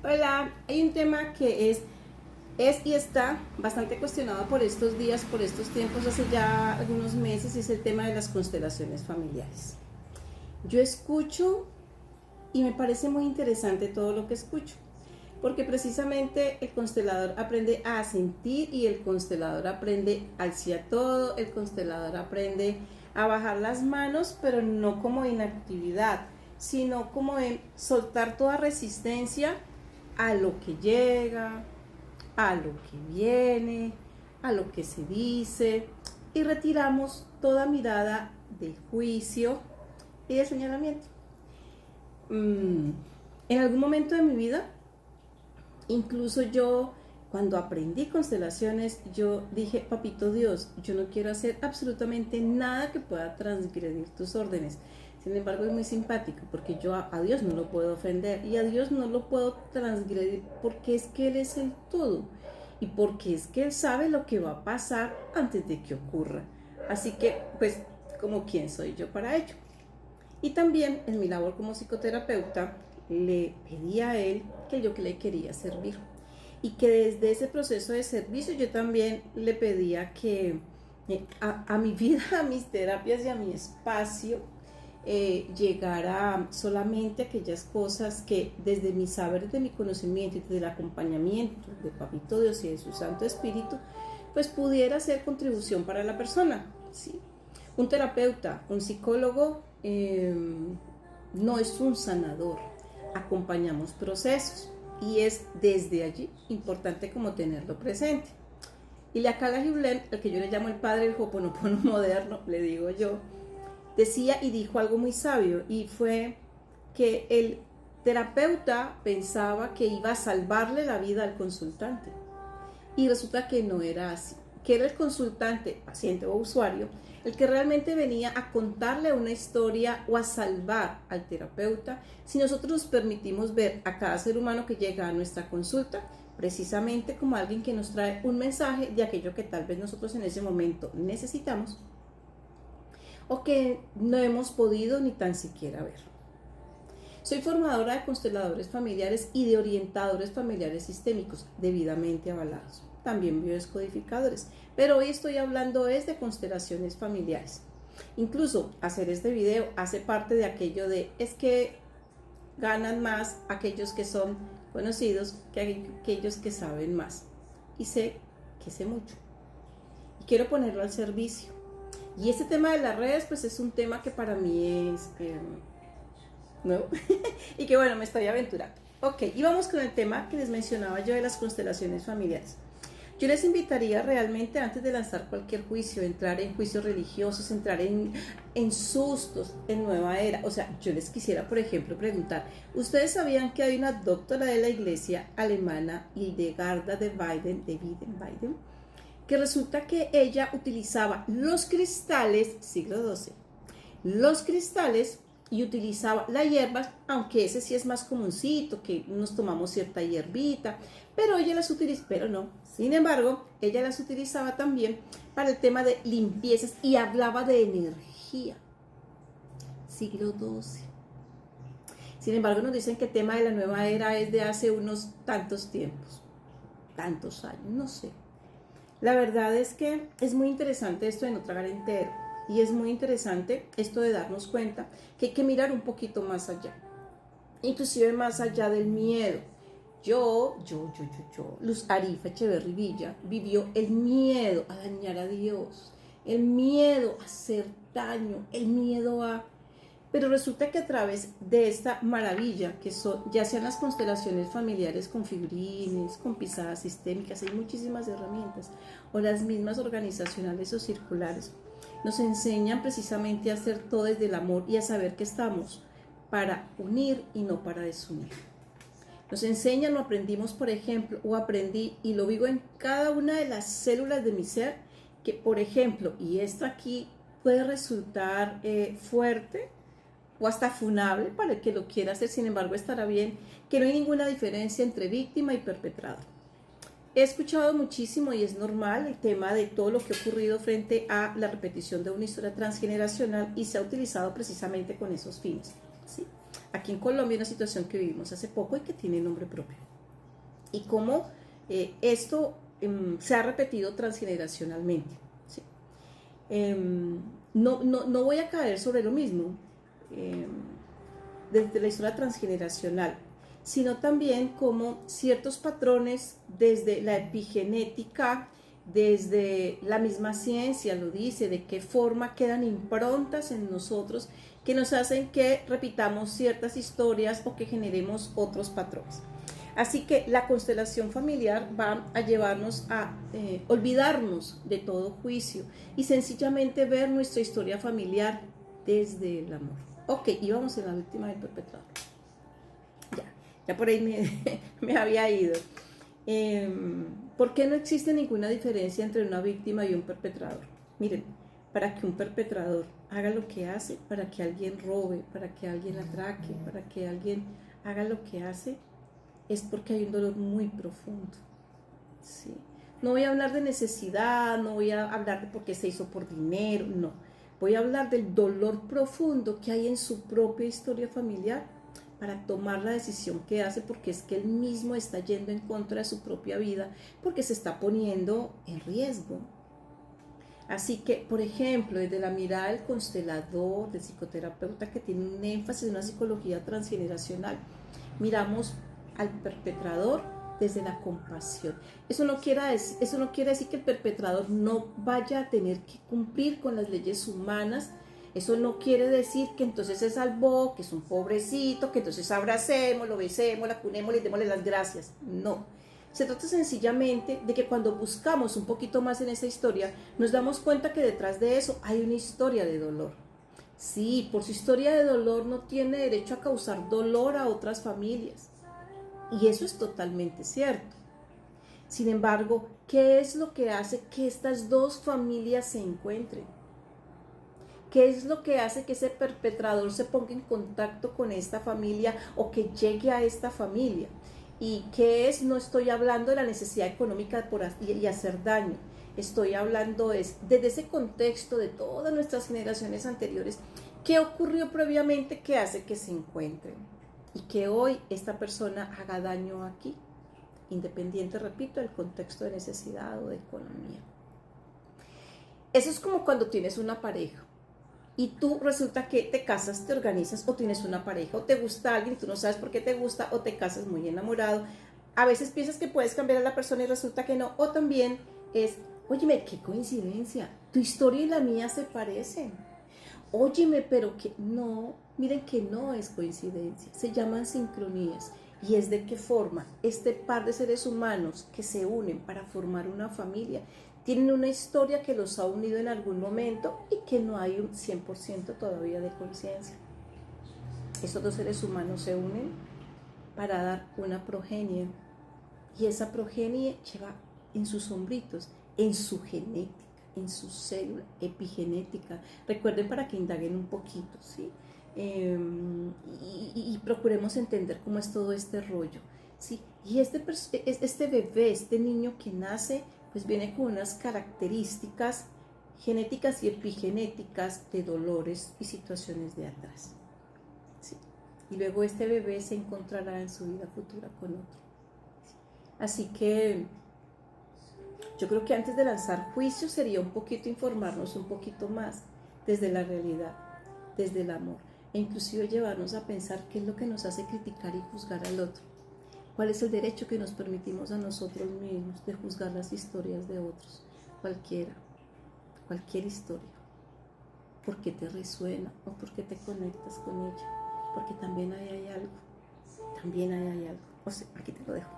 Hola, hay un tema que es y está bastante cuestionado por estos días, por estos tiempos, hace ya algunos meses, y es el tema de las constelaciones familiares. Yo escucho y me parece muy interesante todo lo que escucho, porque precisamente el constelador aprende a sentir y el constelador aprende hacia todo, el constelador aprende a bajar las manos, pero no como inactividad, sino como en soltar toda resistencia a lo que llega, a lo que viene, a lo que se dice, y retiramos toda mirada de juicio y de señalamiento. En algún momento de mi vida, incluso yo, cuando aprendí constelaciones, yo dije: papito Dios, yo no quiero hacer absolutamente nada que pueda transgredir tus órdenes. Sin embargo, es muy simpático porque yo a Dios no lo puedo ofender y a Dios no lo puedo transgredir, porque es que Él es el todo y porque es que Él sabe lo que va a pasar antes de que ocurra. Así que, pues, como quién soy yo para ello. Y también en mi labor como psicoterapeuta le pedí a él que yo que le quería servir, y que desde ese proceso de servicio yo también le pedía que a mi vida, a mis terapias y a mi espacio llegara solamente aquellas cosas que desde mi saber, desde mi conocimiento y desde el acompañamiento de Papito Dios y de su Santo Espíritu, pues pudiera ser contribución para la persona, ¿sí? Un terapeuta, un psicólogo no es un sanador, acompañamos procesos, y es desde allí importante como tenerlo presente. Y la Cala Hewlett, el que yo le llamo el padre del Ho'oponopono moderno, le digo yo, decía y dijo algo muy sabio, y fue que el terapeuta pensaba que iba a salvarle la vida al consultante, y resulta que no era así, que era el consultante, paciente o usuario, el que realmente venía a contarle una historia o a salvar al terapeuta, si nosotros nos permitimos ver a cada ser humano que llega a nuestra consulta precisamente como alguien que nos trae un mensaje de aquello que tal vez nosotros en ese momento necesitamos o que no hemos podido ni tan siquiera ver. Soy formadora de consteladores familiares y de orientadores familiares sistémicos debidamente avalados, también biodescodificadores, pero hoy estoy hablando de constelaciones familiares. Incluso hacer este video hace parte de aquello de: es que ganan más aquellos que son conocidos que aquellos que saben más. Y sé que sé mucho y quiero ponerlo al servicio. Y este tema de las redes, pues es un tema que para mí es nuevo y que bueno, me estoy aventurando. Ok, y vamos con el tema que les mencionaba yo de las constelaciones familiares. Yo les invitaría realmente, antes de lanzar cualquier juicio, entrar en juicios religiosos, entrar en sustos, en nueva era. O sea, yo les quisiera, por ejemplo, preguntar: ¿ustedes sabían que hay una doctora de la iglesia alemana, Hildegarda de Biden, que resulta que ella utilizaba los cristales, siglo XII, los cristales, y utilizaba la hierba, aunque ese sí es más comuncito, que nos tomamos cierta hierbita, pero ella las utiliza, pero no, sin embargo, ella las utilizaba también para el tema de limpiezas y hablaba de energía, siglo XII. Sin embargo, nos dicen que el tema de la nueva era es de hace unos tantos tiempos, tantos años, no sé. La verdad es que es muy interesante esto de no tragar entero. Y es muy interesante esto de darnos cuenta que hay que mirar un poquito más allá. Inclusive más allá del miedo. Luz Arifa Echeverri Villa vivió el miedo a dañar a Dios, el miedo a hacer daño, el miedo a... Pero resulta que a través de esta maravilla, que son ya sean las constelaciones familiares con figurines, con pisadas sistémicas, hay muchísimas herramientas, o las mismas organizacionales o circulares, nos enseñan precisamente a hacer todo desde el amor y a saber que estamos para unir y no para desunir. Nos enseñan, lo aprendimos, por ejemplo, o aprendí y lo vivo en cada una de las células de mi ser, que, por ejemplo, y esto aquí puede resultar fuerte o hasta funable para el que lo quiera hacer, sin embargo estará bien, que no hay ninguna diferencia entre víctima y perpetrador. He escuchado muchísimo, y es normal, el tema de todo lo que ha ocurrido frente a la repetición de una historia transgeneracional, y se ha utilizado precisamente con esos fines, ¿sí? Aquí en Colombia hay una situación que vivimos hace poco y que tiene nombre propio. y cómo esto se ha repetido transgeneracionalmente. ¿Sí? No voy a caer sobre lo mismo desde la historia transgeneracional, sino también como ciertos patrones desde la epigenética, desde la misma ciencia lo dice, de qué forma quedan improntas en nosotros que nos hacen que repitamos ciertas historias o que generemos otros patrones. Así que la constelación familiar va a llevarnos a olvidarnos de todo juicio y sencillamente ver nuestra historia familiar desde el amor. Ok, y vamos en la víctima del perpetrador. Ya por ahí me había ido. ¿Por qué no existe ninguna diferencia entre una víctima y un perpetrador? Miren, para que un perpetrador haga lo que hace, para que alguien robe, para que alguien atraque, para que alguien haga lo que hace, es porque hay un dolor muy profundo. ¿Sí? No voy a hablar de necesidad, no voy a hablar de por qué se hizo por dinero, no. Voy a hablar del dolor profundo que hay en su propia historia familiar para tomar la decisión que hace, porque es que él mismo está yendo en contra de su propia vida, porque se está poniendo en riesgo. Así que, por ejemplo, desde la mirada del constelador, del psicoterapeuta que tiene un énfasis en una psicología transgeneracional, miramos al perpetrador desde la compasión. Eso no quiere decir que el perpetrador no vaya a tener que cumplir con las leyes humanas. Eso no quiere decir que entonces se salvó, que es un pobrecito, que entonces abracemos, lo besemos, la cunemos, le démosle las gracias. No. Se trata sencillamente de que cuando buscamos un poquito más en esa historia, nos damos cuenta que detrás de eso hay una historia de dolor. Sí, por su historia de dolor no tiene derecho a causar dolor a otras familias. Y eso es totalmente cierto. Sin embargo, ¿qué es lo que hace que estas dos familias se encuentren? ¿Qué es lo que hace que ese perpetrador se ponga en contacto con esta familia o que llegue a esta familia? ¿Y qué es? No estoy hablando de la necesidad económica y hacer daño. Estoy hablando desde ese contexto de todas nuestras generaciones anteriores, ¿qué ocurrió previamente que hace que se encuentren? Y que hoy esta persona haga daño aquí, independiente, repito, del contexto de necesidad o de economía. Eso es como cuando tienes una pareja y tú resulta que te casas, te organizas o tienes una pareja o te gusta alguien y tú no sabes por qué te gusta o te casas muy enamorado. A veces piensas que puedes cambiar a la persona y resulta que no. O también es, óyeme, qué coincidencia, tu historia y la mía se parecen. Óyeme, pero que no, miren que no es coincidencia, se llaman sincronías. Y es de qué forma este par de seres humanos que se unen para formar una familia tienen una historia que los ha unido en algún momento y que no hay un 100% todavía de conciencia. Estos dos seres humanos se unen para dar una progenie y esa progenie lleva en sus hombritos, en su genética, en su célula epigenética. Recuerden para que indaguen un poquito, ¿sí? Y procuremos entender cómo es todo este rollo, ¿sí? Y este bebé, este niño que nace, pues viene con unas características genéticas y epigenéticas de dolores y situaciones de atrás, ¿sí? Y luego este bebé se encontrará en su vida futura con otro, ¿sí? Así que yo creo que antes de lanzar juicios sería un poquito informarnos un poquito más desde la realidad, desde el amor, e inclusive llevarnos a pensar qué es lo que nos hace criticar y juzgar al otro. ¿Cuál es el derecho que nos permitimos a nosotros mismos de juzgar las historias de otros? Cualquier historia. ¿Por qué te resuena o por qué te conectas con ella? Porque también ahí hay algo. O sea, aquí te lo dejo.